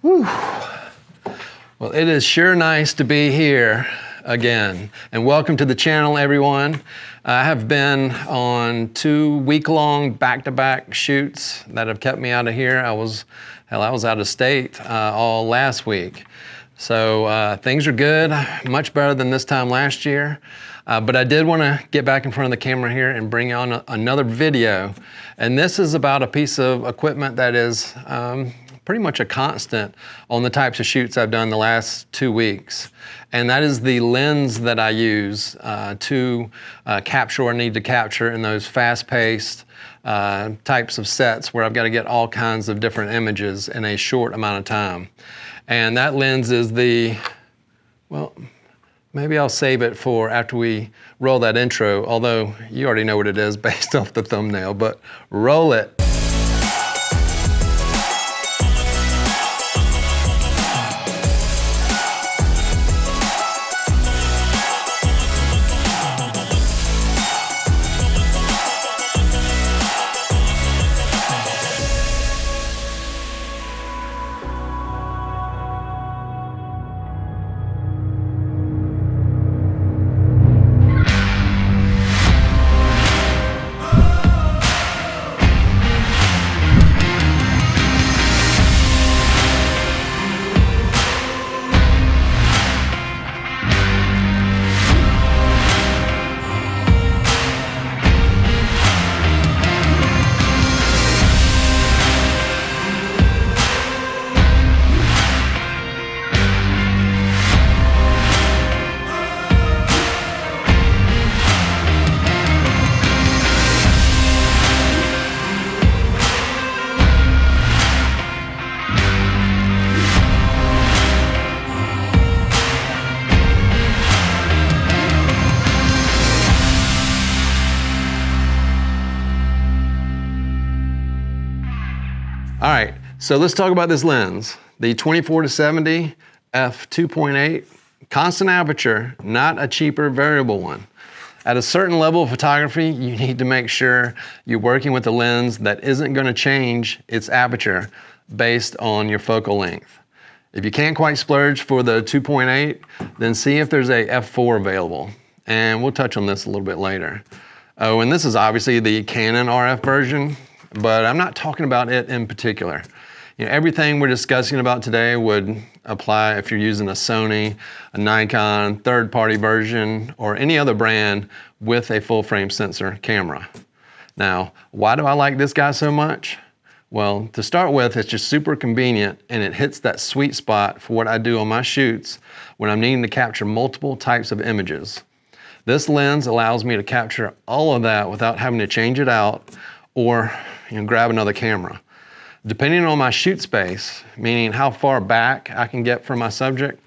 Whew. Well, it is sure nice to be here again, and welcome to the channel, everyone. I have been on 2 week-long back-to-back shoots that have kept me out of here. I was out of state all last week. So things are good, much better than this time last year. But I did want to get back in front of the camera here and bring on another video. And this is about a piece of equipment that is pretty much a constant on the types of shoots I've done the last 2 weeks. And that is the lens that I use to capture what I need to capture in those fast-paced types of sets where I've got to get all kinds of different images in a short amount of time. And that lens is the, well, maybe I'll save it for after we roll that intro, although you already know what it is based off the thumbnail, but roll it. All right, so let's talk about this lens. The 24-70 f2.8, constant aperture, not a cheaper variable one. At a certain level of photography, you need to make sure you're working with a lens that isn't gonna change its aperture based on your focal length. If you can't quite splurge for the 2.8, then see if there's a f4 available. And we'll touch on this a little bit later. Oh, and this is obviously the Canon RF version, but I'm not talking about it in particular. You know, everything we're discussing about today would apply if you're using a Sony, a Nikon, third-party version, or any other brand with a full-frame sensor camera. Now, why do I like this guy so much? Well, to start with, it's just super convenient and it hits that sweet spot for what I do on my shoots when I'm needing to capture multiple types of images. This lens allows me to capture all of that without having to change it out or grab another camera. Depending on my shoot space, meaning how far back I can get from my subject,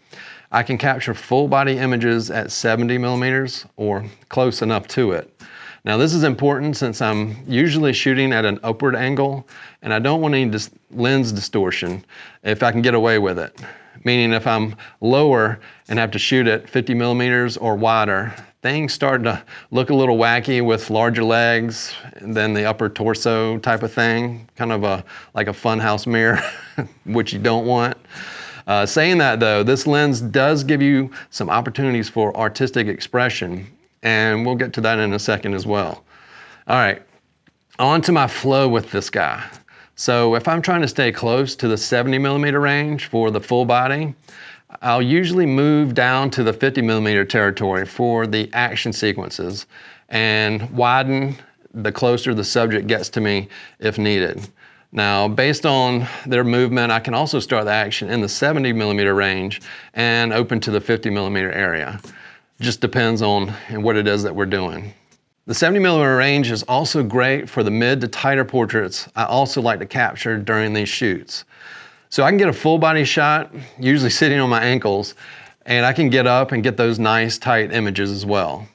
I can capture full body images at 70 millimeters or close enough to it. Now this is important since I'm usually shooting at an upward angle and I don't want any lens distortion if I can get away with it. Meaning if I'm lower and have to shoot at 50 millimeters or wider, things start to look a little wacky with larger legs than the upper torso type of thing, kind of like a funhouse mirror, which you don't want. Saying that though, this lens does give you some opportunities for artistic expression, and we'll get to that in a second as well. All right, on to my flow with this guy. So if I'm trying to stay close to the 70 millimeter range for the full body, I'll usually move down to the 50 millimeter territory for the action sequences and widen the closer the subject gets to me if needed. Now, based on their movement, I can also start the action in the 70 millimeter range and open to the 50 millimeter area. Just depends on what it is that we're doing. The 70 millimeter range is also great for the mid to tighter portraits I also like to capture during these shoots. So I can get a full body shot, usually sitting on my ankles, and I can get up and get those nice tight images as well.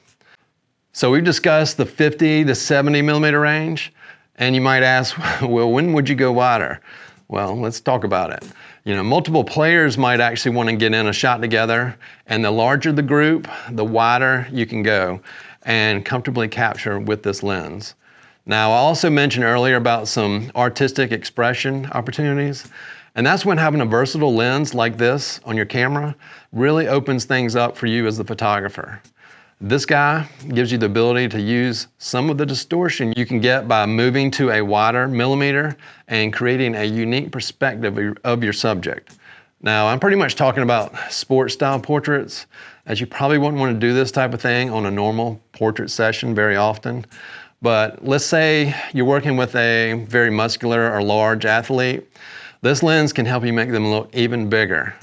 So we've discussed the 50 to 70 millimeter range, and you might ask, well, when would you go wider? Well, let's talk about it. You know, multiple players might actually want to get in a shot together, and the larger the group, the wider you can go and comfortably capture with this lens. Now, I also mentioned earlier about some artistic expression opportunities, and that's when having a versatile lens like this on your camera really opens things up for you as the photographer. This guy gives you the ability to use some of the distortion you can get by moving to a wider millimeter and creating a unique perspective of your subject. Now, I'm pretty much talking about sports style portraits, as you probably wouldn't want to do this type of thing on a normal portrait session very often. But let's say you're working with a very muscular or large athlete. This lens can help you make them look even bigger.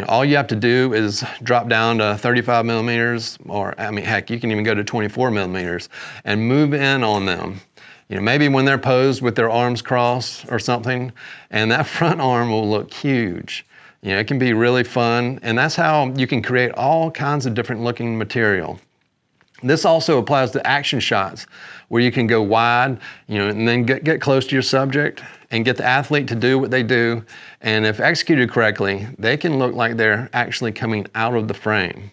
All you have to do is drop down to 35 millimeters, or heck, you can even go to 24 millimeters and move in on them. Maybe when they're posed with their arms crossed or something, and that front arm will look huge. It can be really fun, and that's how you can create all kinds of different looking material. This also applies to action shots where you can go wide, and then get close to your subject and get the athlete to do what they do. And if executed correctly, they can look like they're actually coming out of the frame.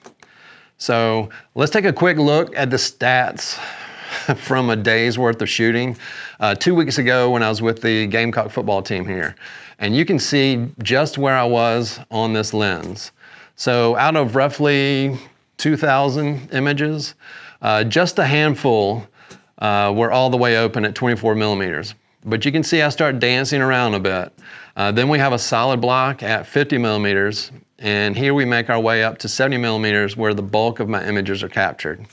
So let's take a quick look at the stats from a day's worth of shooting 2 weeks ago when I was with the Gamecock football team here. And you can see just where I was on this lens. So out of roughly 2,000 images, just a handful were all the way open at 24 millimeters. But you can see I start dancing around a bit. Then we have a solid block at 50 millimeters, and here we make our way up to 70 millimeters where the bulk of my images are captured.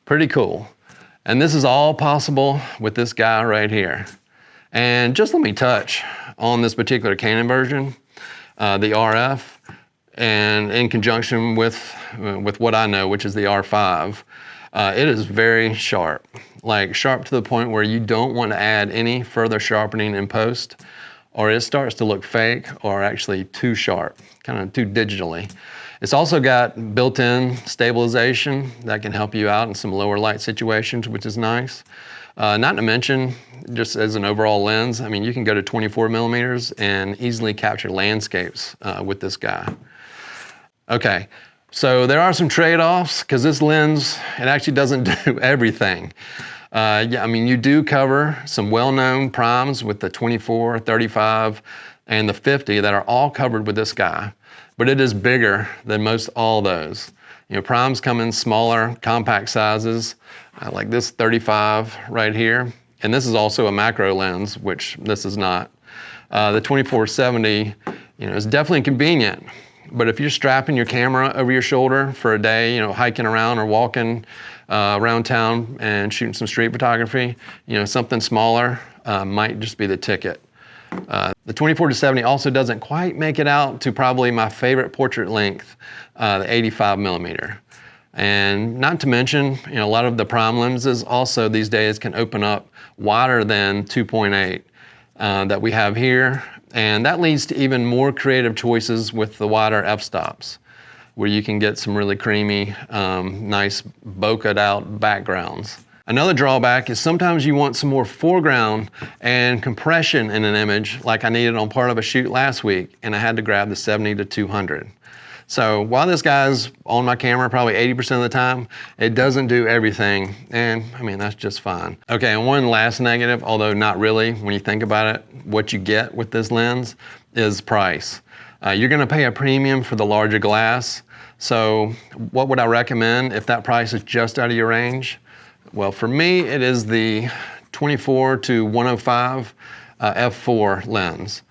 Pretty cool. And this is all possible with this guy right here. And just let me touch on this particular Canon version, the RF, and in conjunction with what I know, which is the R5, it is very sharp. Like sharp to the point where you don't want to add any further sharpening in post, or it starts to look fake or actually too sharp, kind of too digitally. It's also got built-in stabilization that can help you out in some lower light situations, which is nice. Not to mention, just as an overall lens, you can go to 24 millimeters and easily capture landscapes with this guy. Okay, so there are some trade-offs because this lens, it actually doesn't do everything. You do cover some well-known primes with the 24, 35, and the 50 that are all covered with this guy, but it is bigger than most all those. Primes come in smaller, compact sizes, like this 35 right here, and this is also a macro lens, which this is not. The 24-70, is definitely convenient. But if you're strapping your camera over your shoulder for a day, hiking around or walking around town and shooting some street photography, something smaller might just be the ticket. The 24-70 also doesn't quite make it out to probably my favorite portrait length, the 85 millimeter. And not to mention, a lot of the prime lenses also these days can open up wider than 2.8 that we have here. And that leads to even more creative choices with the wider f-stops, where you can get some really creamy, nice bokeh'd out backgrounds. Another drawback is sometimes you want some more foreground and compression in an image, like I needed on part of a shoot last week, and I had to grab the 70-200. So while this guy's on my camera probably 80% of the time, it doesn't do everything, and that's just fine. Okay, and one last negative, although not really when you think about it, what you get with this lens is price. You're gonna pay a premium for the larger glass, so what would I recommend if that price is just out of your range? Well, for me, it is the 24-105 f4 lens.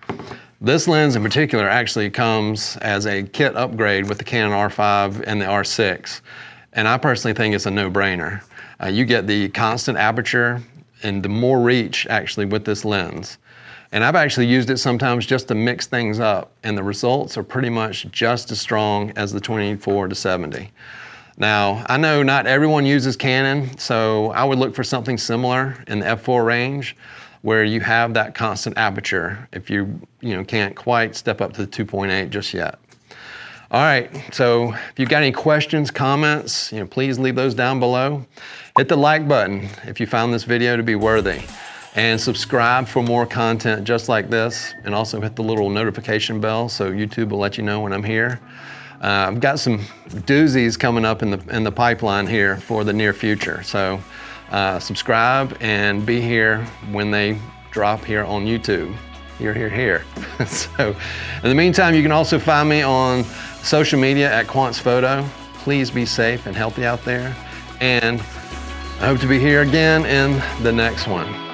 This lens in particular actually comes as a kit upgrade with the Canon R5 and the R6, and I personally think it's a no-brainer. You get the constant aperture and the more reach actually with this lens. And I've actually used it sometimes just to mix things up, and the results are pretty much just as strong as the 24-70. Now, I know not everyone uses Canon, so I would look for something similar in the f4 range, where you have that constant aperture if you can't quite step up to the 2.8 just yet. All right, so if you've got any questions, comments, please leave those down below. Hit the like button if you found this video to be worthy, and subscribe for more content just like this, and also hit the little notification bell so YouTube will let you know when I'm here. I've got some doozies coming up in the pipeline here for the near future, so subscribe and be here when they drop here on YouTube. Here. So in the meantime, you can also find me on social media at Quantz Photo. Please be safe and healthy out there. And I hope to be here again in the next one.